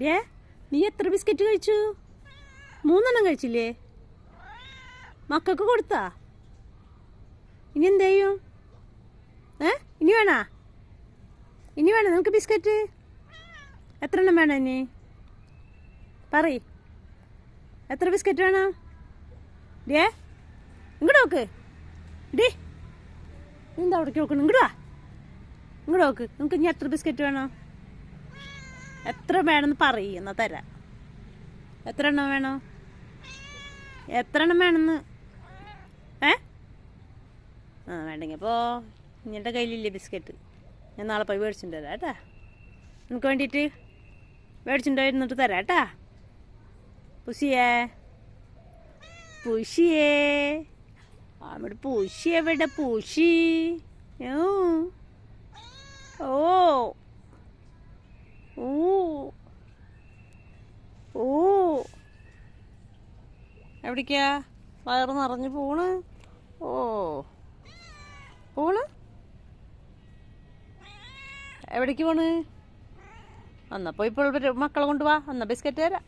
Day നീ എത്ര biscuit കഴിച്ചു? 3 കഴിച്ചില്ലേ? മക്കൾക്ക് കൊടുത്താ? ഇനി എന്ത് ചെയ്യും? ഇനി വേണോ? ഇനി വേണോ നിനക്ക് ബിസ്ക്കറ്റ്? എത്ര വേണം ഇനി? പറയ്, എത്ര ബിസ്ക്കറ്റ് വേണം? ഡേ ഇങ്ങോട്ട് നോക്ക്. ഡേ എന്താ അവിടേക്ക് നോക്കണം? ഇങ്ങോട്ട് നോക്ക്. നിങ്ങൾക്ക് ഇനി എത്ര ബിസ്ക്കറ്റ് വേണം? എത്ര വേണമെന്ന് പറയ്, എന്നാൽ തരാം. എത്ര എണ്ണം വേണോ? എത്ര എണ്ണം വേണമെന്ന്? വേണ്ടെങ്കിൽ അപ്പോൾ ഇങ്ങനത്തെ കയ്യിലില്ലേ ബിസ്ക്കറ്റ്? ഞാൻ നാളെ പോയി മേടിച്ചിട്ട് തരാം കേട്ടാ. എനിക്ക് വേണ്ടിയിട്ട് മേടിച്ചിട്ട് ഇരുന്നിട്ട് തരാം കേട്ടാ. പുഷിയേ പുഷിയേ അവിടെ പുഷി എവിടെ? പുഷി ഓ ഓ ഓ എവിടേക്കാ വയറ് നിറഞ്ഞു പോണ്? ഓ പോണ് എവിടേക്ക് പോണ്? എന്നാ പോയി ഇപ്പോൾ മക്കളെ കൊണ്ടുപോവാ. എന്നാ ബിസ്ക്കറ്റ് തരാം.